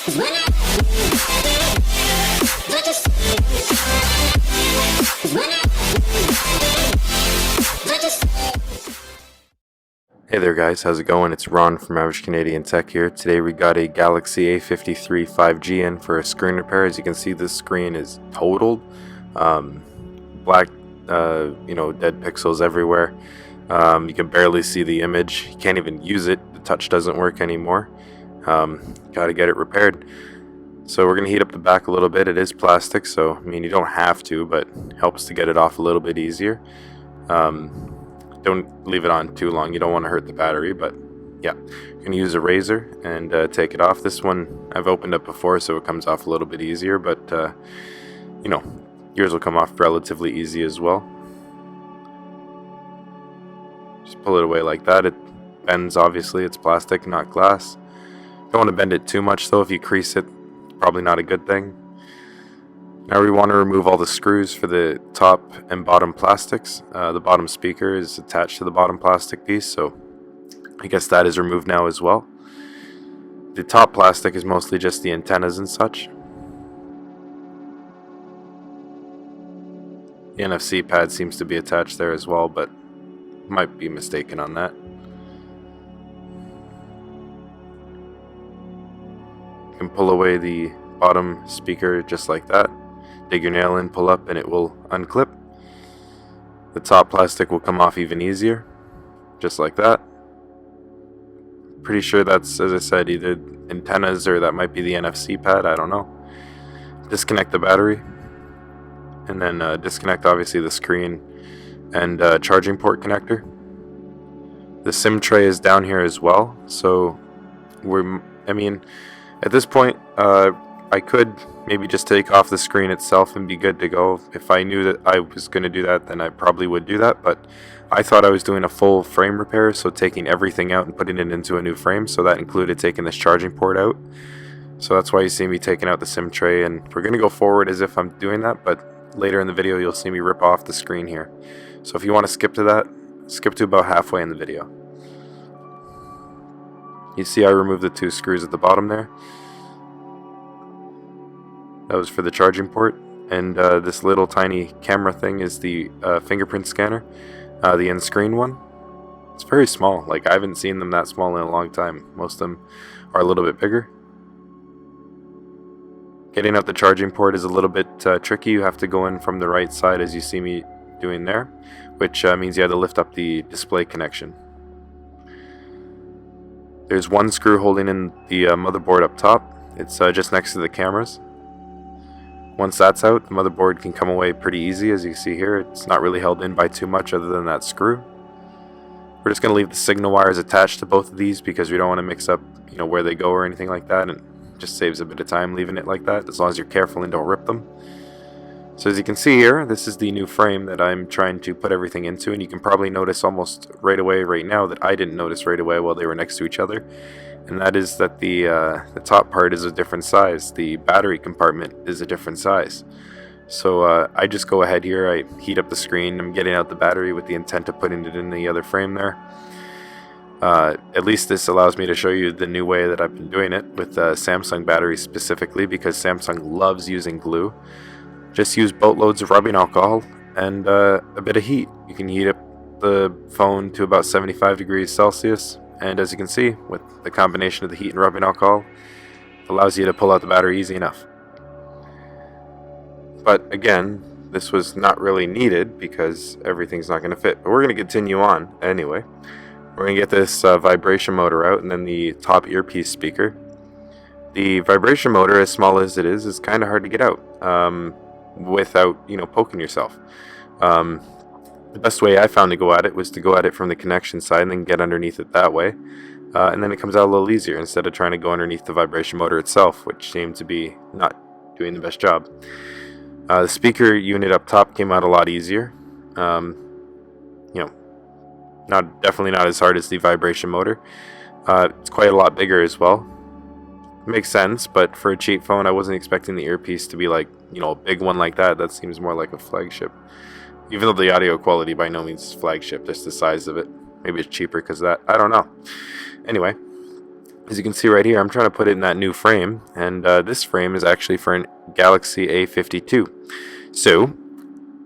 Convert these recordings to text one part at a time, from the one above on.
Hey there guys, how's it going? It's Ron from Average Canadian Tech here. Today we got a Galaxy A53 5G in for a screen repair. As you can see, this screen is totaled. Black, dead pixels everywhere. You can barely see the image. You can't even use it. The touch doesn't work anymore. Got to get it repaired. So we're going to heat up the back a little bit. It is plastic, so I mean you don't have to, but it helps to get it off a little bit easier. Don't leave it on too long. You don't want to hurt the battery, but yeah. You're going to use a razor and take it off. This one I've opened up before, so it comes off a little bit easier, but yours will come off relatively easy as well. Just pull it away like that. It bends, obviously. It's plastic, not glass. Don't want to bend it too much, though. If you crease it, it's probably not a good thing. Now we want to remove all the screws for the top and bottom plastics. The bottom speaker is attached to the bottom plastic piece, so I guess that is removed now as well. The top plastic is mostly just the antennas and such. The NFC pad seems to be attached there as well, but might be mistaken on that. You can pull away the bottom speaker just like that. Dig your nail in, pull up, and it will unclip. The top plastic will come off even easier, just like that. Pretty sure that's, as I said, either antennas or that might be the NFC pad, I don't know. Disconnect the battery, and then disconnect obviously the screen and charging port connector. The SIM tray is down here as well, so at this point I could maybe just take off the screen itself and be good to go. If I knew that I was going to do that, then I probably would do that, but I thought I was doing a full frame repair, so taking everything out and putting it into a new frame, so that included taking this charging port out. So that's why you see me taking out the SIM tray, and we're going to go forward as if I'm doing that, but later in the video you'll see me rip off the screen here. So if you want to skip to that, skip to about halfway in the video. You see I removed the two screws at the bottom there. That was for the charging port, and this little tiny camera thing is the fingerprint scanner, the in-screen one. It's very small. Like, I haven't seen them that small in a long time. Most of them are a little bit bigger. Getting out the charging port is a little bit tricky. You have to go in from the right side, as you see me doing there, which means you have to lift up the display connection. There's one screw holding in the motherboard up top. It's just next to the cameras. Once that's out, the motherboard can come away pretty easy, as you can see here. It's not really held in by too much other than that screw. We're just going to leave the signal wires attached to both of these because we don't want to mix up where they go or anything like that, and it just saves a bit of time leaving it like that, as long as you're careful and don't rip them. So as you can see here, this is the new frame that I'm trying to put everything into, and you can probably notice almost right away right now that I didn't notice right away while they were next to each other. And that is that the top part is a different size. The battery compartment is a different size. So I just go ahead here, I heat up the screen, I'm getting out the battery with the intent of putting it in the other frame there. At least this allows me to show you the new way that I've been doing it with Samsung batteries specifically, because Samsung loves using glue. Just use boatloads of rubbing alcohol and a bit of heat. You can heat up the phone to about 75 degrees Celsius. And as you can see, with the combination of the heat and rubbing alcohol, it allows you to pull out the battery easy enough. But again, this was not really needed because everything's not going to fit. But we're going to continue on anyway. We're going to get this vibration motor out, and then the top earpiece speaker. The vibration motor, as small as it is kind of hard to get out without poking yourself. The best way I found to go at it was to go at it from the connection side and then get underneath it that way. And then it comes out a little easier instead of trying to go underneath the vibration motor itself, which seemed to be not doing the best job. The speaker unit up top came out a lot easier. Definitely not as hard as the vibration motor. It's quite a lot bigger as well. Makes sense, but for a cheap phone, I wasn't expecting the earpiece to be like, a big one like that. That seems more like a flagship. Even though the audio quality by no means is flagship, just the size of it. Maybe it's cheaper because of that. I don't know. Anyway, As you can see right here, I'm trying to put it in that new frame, and this frame is actually for an Galaxy A52. So,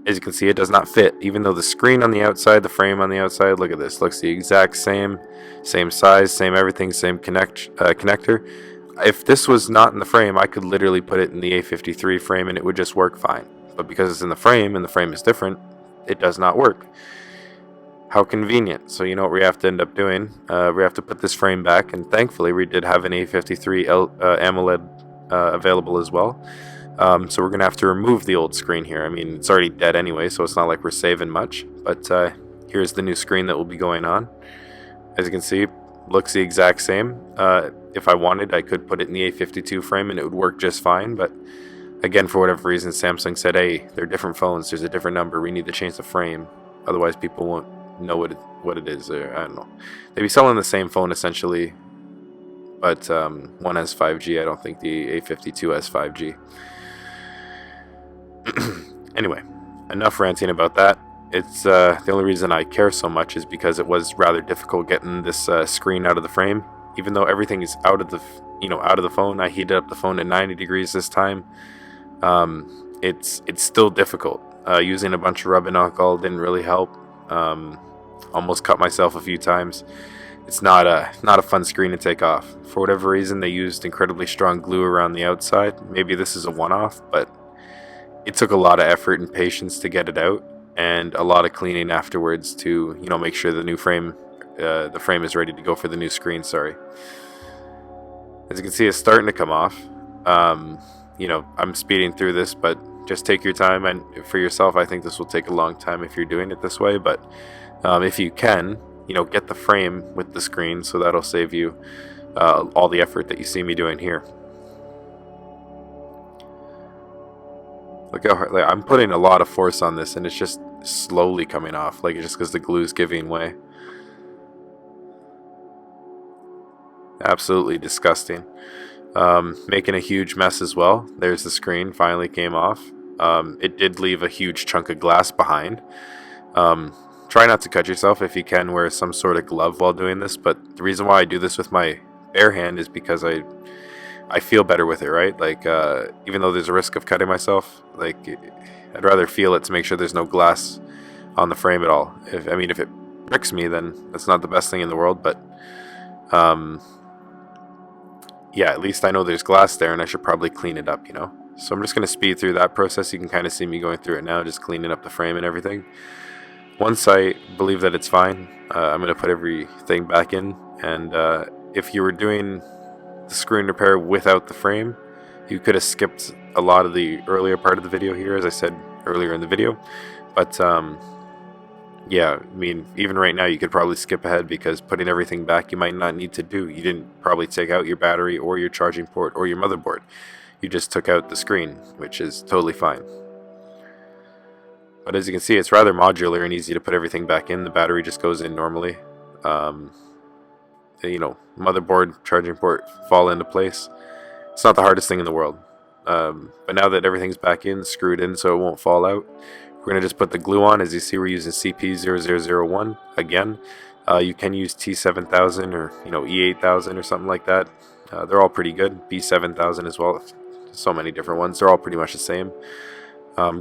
as you can see, it does not fit, even though the screen on the outside, the frame on the outside, look at this, looks the exact same size, same everything, same connector. If this was not in the frame, I could literally put it in the A53 frame and it would just work fine. But because it's in the frame and the frame is different, it does not work. How convenient. So you know what we have to end up doing? We have to put this frame back, and thankfully we did have an A53 AMOLED available as well. So we're going to have to remove the old screen here. I mean, it's already dead anyway, so it's not like we're saving much. But here's the new screen that will be going on. As you can see, looks the exact same. If I wanted, I could put it in the A52 frame and it would work just fine. But again, for whatever reason, Samsung said, hey, they're different phones. There's a different number. We need to change the frame. Otherwise, people won't know what it is. Or, I don't know. They'd be selling the same phone essentially. But one has 5G. I don't think the A52 has 5G. Anyway, enough ranting about that. It's the only reason I care so much is because it was rather difficult getting this screen out of the frame. Even though everything is out of the phone, I heated up the phone at 90 degrees this time. It's still difficult. Using a bunch of rubbing alcohol didn't really help. Almost cut myself a few times. It's not a fun screen to take off. For whatever reason, they used incredibly strong glue around the outside. Maybe this is a one-off, but it took a lot of effort and patience to get it out, and a lot of cleaning afterwards to make sure the new frame, the frame is ready to go for the new screen. Sorry. As you can see, it's starting to come off. I'm speeding through this, but just take your time, and for yourself, I think this will take a long time if you're doing it this way. But if you can, get the frame with the screen, so that'll save you all the effort that you see me doing here. Look how hard, I'm putting a lot of force on this, and it's just slowly coming off, just because the glue is giving way. Absolutely disgusting. Making a huge mess as well. There's the screen, finally came off. It did leave a huge chunk of glass behind. Try not to cut yourself. If you can, wear some sort of glove while doing this, but the reason why I do this with my bare hand is because I feel better with it, right? Even though there's a risk of cutting myself, I'd rather feel it to make sure there's no glass on the frame at all. If it pricks me, then that's not the best thing in the world, but yeah, at least I know there's glass there, and I should probably clean it up, So I'm just going to speed through that process. You can kind of see me going through it now, just cleaning up the frame and everything. Once I believe that it's fine, I'm going to put everything back in, and if you were doing the screen repair without the frame, you could have skipped a lot of the earlier part of the video here, as I said earlier in the video. But yeah, even right now you could probably skip ahead, because putting everything back you might not need to do. You didn't probably take out your battery or your charging port or your motherboard. You just took out the screen, which is totally fine. But as you can see, it's rather modular and easy to put everything back in. The battery just goes in normally. Motherboard, charging port fall into place. It's not the hardest thing in the world. But now that everything's back in, screwed in so it won't fall out, we're going to just put the glue on. As you see, we're using CP0001 again. You can use T7000 or E8000 or something like that. They're all pretty good. B7000 as well. So many different ones. They're all pretty much the same.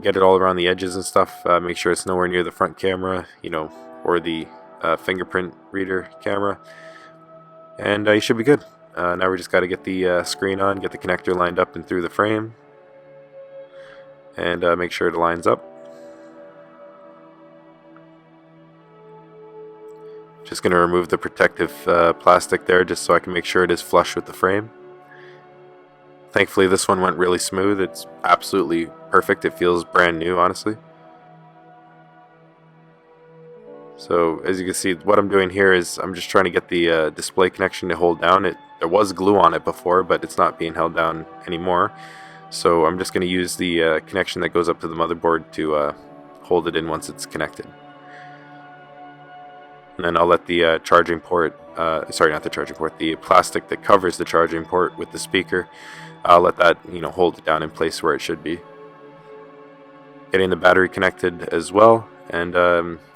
Get it all around the edges and stuff. Make sure it's nowhere near the front camera, or the fingerprint reader camera. And you should be good. Now we just got to get the screen on, get the connector lined up and through the frame, and make sure it lines up. Just going to remove the protective plastic there, just so I can make sure it is flush with the frame. Thankfully this one went really smooth. It's absolutely perfect. It feels brand new, honestly. So as you can see, what I'm doing here is I'm just trying to get the display connection to hold down. There was glue on it before, but it's not being held down anymore. So I'm just going to use the connection that goes up to the motherboard to hold it in once it's connected. And then I'll let the charging port, sorry, not the charging port, the plastic that covers the charging port with the speaker, I'll let that, hold it down in place where it should be. Getting the battery connected as well. And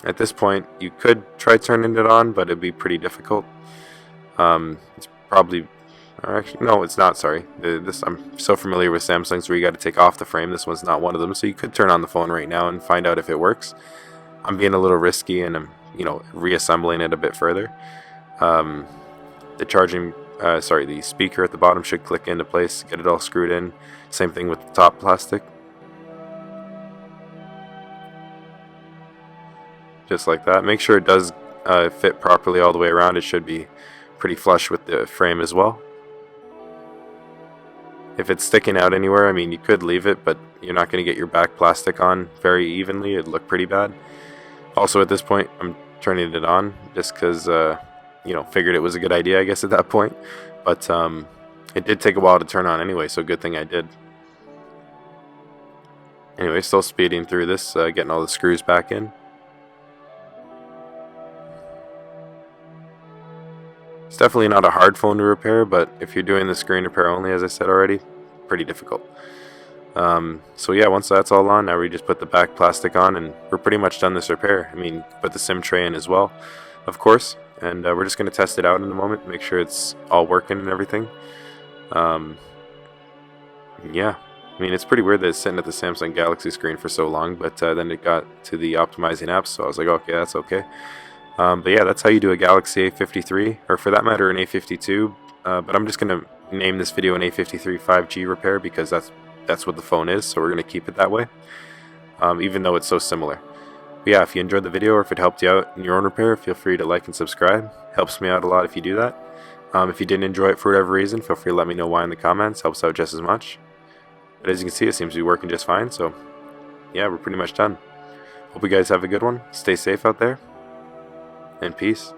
at this point, you could try turning it on, but it'd be pretty difficult. It's probably, or actually, no, it's not, sorry. This, I'm so familiar with Samsungs where you got to take off the frame. This one's not one of them, so you could turn on the phone right now and find out if it works. I'm being a little risky and I'm, reassembling it a bit further. The charging, the speaker at the bottom should click into place, get it all screwed in. Same thing with the top plastic. Just like that. Make sure it does fit properly all the way around. It should be pretty flush with the frame as well. If it's sticking out anywhere, I mean, you could leave it, but you're not going to get your back plastic on very evenly. It'd look pretty bad. Also, at this point, I'm turning it on just because, figured it was a good idea, I guess, at that point. But it did take a while to turn on anyway, so good thing I did. Anyway, still speeding through this, getting all the screws back in. It's definitely not a hard phone to repair, but if you're doing the screen repair only, as I said already, pretty difficult. So yeah, once that's all on, now we just put the back plastic on and we're pretty much done this repair. I mean, put the SIM tray in as well, of course, and we're just going to test it out in a moment, make sure it's all working and everything. Yeah, I mean, it's pretty weird that it's sitting at the Samsung Galaxy screen for so long, but then it got to the optimizing apps, so I was like, okay, that's okay. But yeah, that's how you do a Galaxy A53, or for that matter, an A52. But I'm just going to name this video an A53 5G repair because that's what the phone is, so we're going to keep it that way, even though it's so similar. But yeah, if you enjoyed the video or if it helped you out in your own repair, feel free to like and subscribe. Helps me out a lot if you do that. If you didn't enjoy it for whatever reason, feel free to let me know why in the comments. Helps out just as much. But as you can see, it seems to be working just fine, so yeah, we're pretty much done. Hope you guys have a good one. Stay safe out there. And peace.